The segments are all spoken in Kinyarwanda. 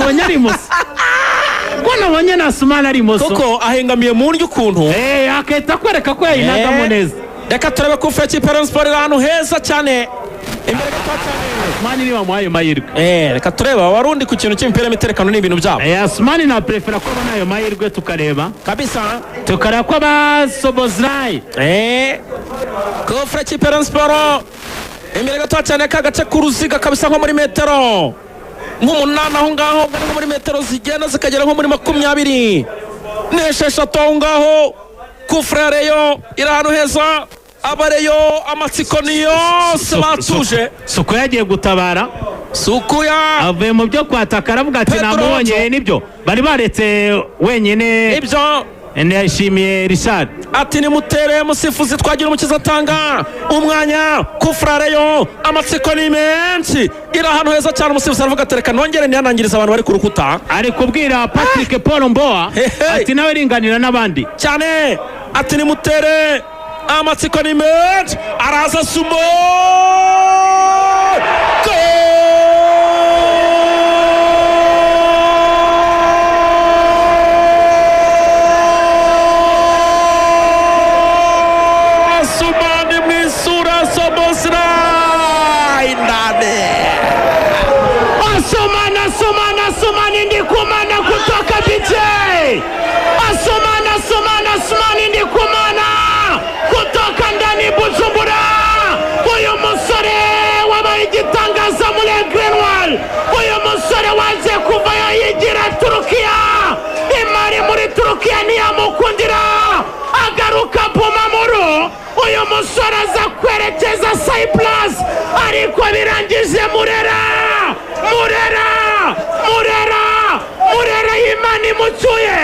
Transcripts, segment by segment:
nabonye ari musa ko nabonye na Asumani ari musa kuko ahengamiye mu ndyo ukuntu akahita kwereka ko yayinagamo neza. Reka turebe ko ufite ikipe Rayon Sport iri ahantu heza cyane imbere gato cyane. Asumani niba muhaye mahirwe. Reka turebe abarundi ku kintu cy'imipira y'imiterekano n'ibintu byabo. Asumani na prefera ko abona ayo mahirwe tukareba kabisa tukareba ko abasobozrayi ko ufite ikipe Rayon Sport imbere gato cyane kagace k'uruziga kabisa nko muri metero nk'umunani aho ngaho nko muri metero zigenda zikagera nko muri 26 aho ngaho kufra Rayon iri ahantu heza. Abareyo amatsiko ni yose batuje. Suko yagiye gutabara. Sukuya avuye mu byo kwataka aravuga ati namubonye nibyo bari baretse wenyine ibyo ndashimiye Richard ati ni mutere musifuzi twagira umukiza atanga umwanya kufra Rayon amatsiko ni menshi iri ahantu heza cyane. Umusifuzi aravuga atereka nongere nyanangiriza abantu bari ku rukuta ari kubwira Patrick Paul Mboa ati nawe ringanira n'abandi cyane ati ni mutere amatsiko ni menshi araza sumo Asumani mwisura Szoboszlai ndani Asumani ndikumana kutoka BJ Asumani ndikumana kutoka ndani Bujumbura. Uyu musore wabaye igitangaza muri Greenwall, uyu musore waje kuva yigira Turukiya, imari muri Turukiya ntiyamukundira agaruka Bumamuru. Uyu musore aza kwerekeza Cyprus ariko birangije Murera y'Imana imucyuye,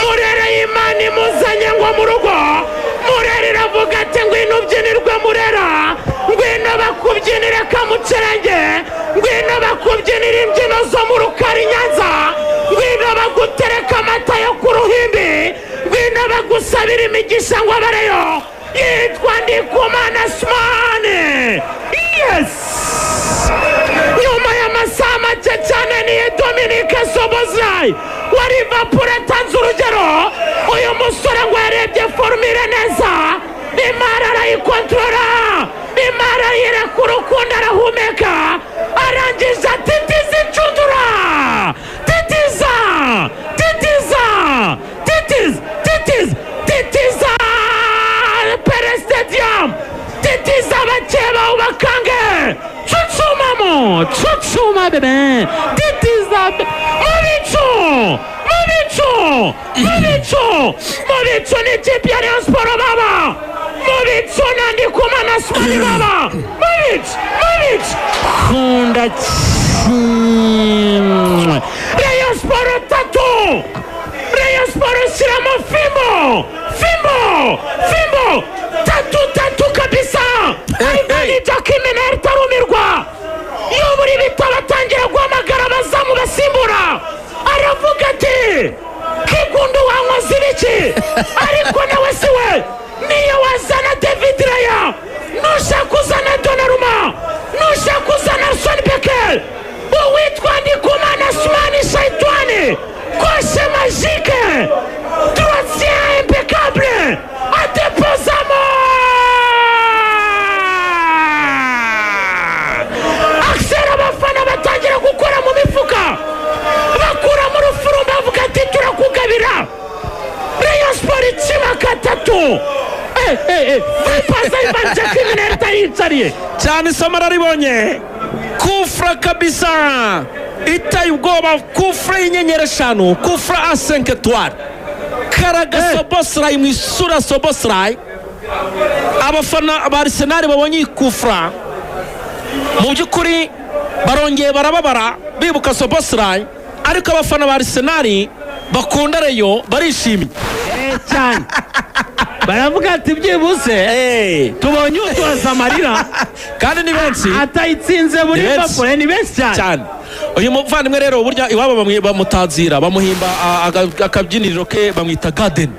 Murera y'Imana imuzanye ngo mu rugo. Murera iravuga ati ngwino ubyinirwe Murera, ngwino bakubyinire Kamucerenge, ngwino bakubyinire imbyino zo mu Rukari Nyanza, ngwino bagutereka amata yo ku ruhimbi, ngwino bagusabira imigisha ngo abareyo. Yitwa Ndikumana Asumani. Yes! Nyuma y'amasaha make cyane ni Dominique Szoboszlai wa Liverpool atanze urugero. Uyu musore ngo yarebye formule neza, imari arayikontorora, imari ayireka urukundo arahumeka, arangiza titiza icundura, titiza Pere Stadium, titiza abakeba ubakange, chuchuma bebe, titiza Mubicu ni ikipe ya Rayon Sport baba, Mubicu na Ndikumana Asumani baba, Mubicu kunda Rayon Sport 3, Rayon Sport siramo fimbo 3 kabisa. Aivani Jakimena tarumirwa yoburi bitabatangira guhamagara abazamu basimbura, aravuga ati kigundu wankoze ibiki ariko nawe siwe niyo wazana David Raya, nushaka kuzana Donnarumma, nushaka kuzana Son Becker, uwitwa Ndikumana Asumani Shaitani koshe magique droitier impeccable atepozamo aksera. Abafana batangira gukora mu mifuka, bakura mu rufuru bavuga ati turakugabira. Rayon Sport ikiba 3 vipaza ibanje kimineta yicariye cyane. Samara ribonye kufra kabisa itaye ubwoba, kufra y'inyenyeri 5, kufra a 5 étoiles. Karaga Szoboszlai mwisura Szoboszlai. Abafana ba Arsenal babonye kufra mu byukuri barongeye barababara bibuka Szoboszlai, ariko abafana ba Arsenal bakunda Rayon barishimye cyane. Baravuga ati byibuze tubonye utoza amarira kandi ni benshi atayitsinze muri Liverpool, ni benshi cyane. Uyu muvandimwe rero burya iwabo bamutazira, bamuhimba akabyiniriro ke bamwita Garden.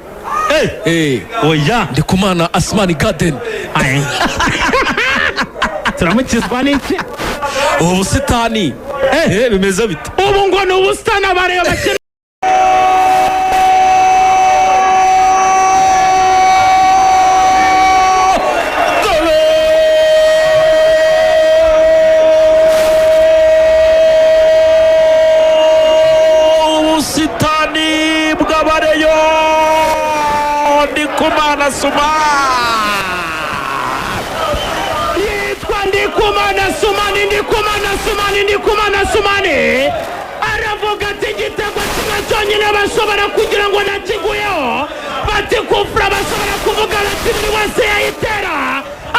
Oya Ndikumana Asumani Garden. turamukizwa n'iki ubu busitani bimeze bite ubu ngo ni ubusitani abareba bakina ubusitani bw'abareyo Ndikumana Suma yitwa Ndikumana Sumani aravuga ati igitego kimwe cyonyine bashobora kugira ngo nakiguyeho bati kufura bashobora kuvuga bati buri wese yayitera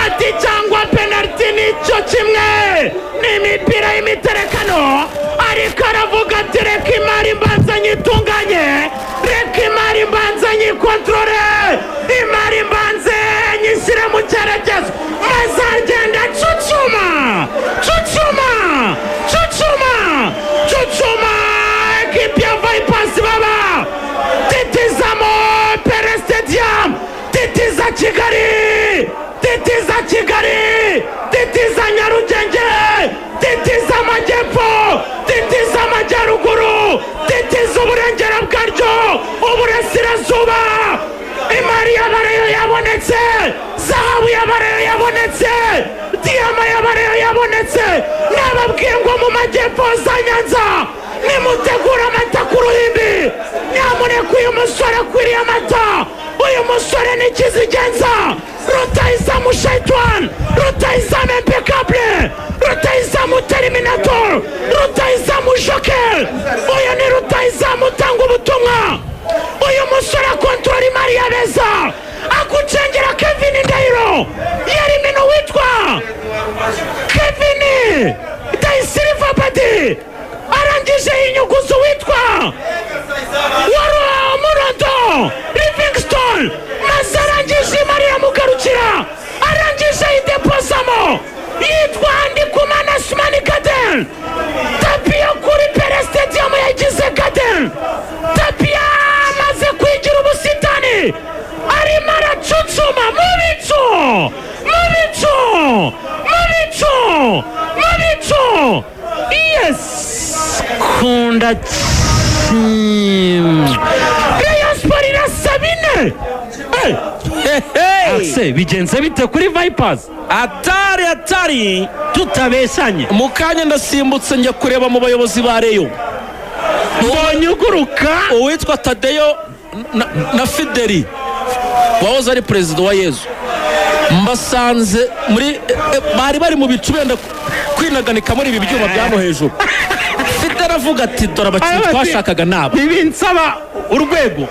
ati cyangwa penaliti nicyo kimwe n'imipira y'imiterekano ariko aravuga ati reka imari mbanza nyitunganye reka imari mbanza nyikontorore imari mbanze nyishyire mu cyerekezo maze agenda cucuma ekipi ya Vipers baba titizamo Pere Stadium titiza Kigali titiza Nyarugenge titiza Amajyepfo titiza Amajyaruguru titiza uburengera bwaryo uburasirazuba imari y'abareyo yabonetse zahabu y'abareyo yabonetse diyama y'abareyo yabonetse nababwiye ngo mu Majyepfo za Nyanza nimutegura amata ku ruhimbi nyamuneka uyu musore akwiriye amata uyu musore ni kizigenza rutahizamu Shaitwan rutahizamu impeccable rutahizamu terminator rutahizamu joker uyu ni rutahizamu utanga ubutumwa uyu musore akontorora imari y'abeza akucengera Kevin Ndahiro yari mino witwa Kevin Ndayisiriva Badi arangije inyuguzo witwa Waro Murondo Livingstone maze arangije imari yamugarukira arangije ideposamo yitwa Ndikumana Sumani Garden tapi yo kuri Pere Stadium yagize Garden tapi amaze kwigira ubusitani arimo aracucuma mu bicu yes kunda Rayon Sport irasabine ase bigenze bite kuri Vipers atari tutabeshanye mu kanya ndasimbutse njya kureba mu bayobozi ba Rayon mbonye uguruka uwitwa Tadeyo na Fideli wahoze ari perezida wa Yezu mbasanze muri bari mu bicu benda kwinaganika muri ibi byuma byano hejuru Fideli avuga ati dore abakinnyi twashakaga nabo binsaba urwego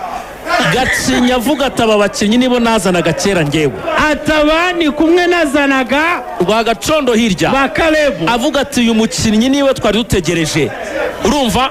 Gacinya avuga ati aba bakinnyi nibo nazanaga kera ngewe ataba ni kumwe nazanaga rwa Gacondo hirya Bakalebu avuga ati uyu mukinnyi niwe twari dutegereje urumva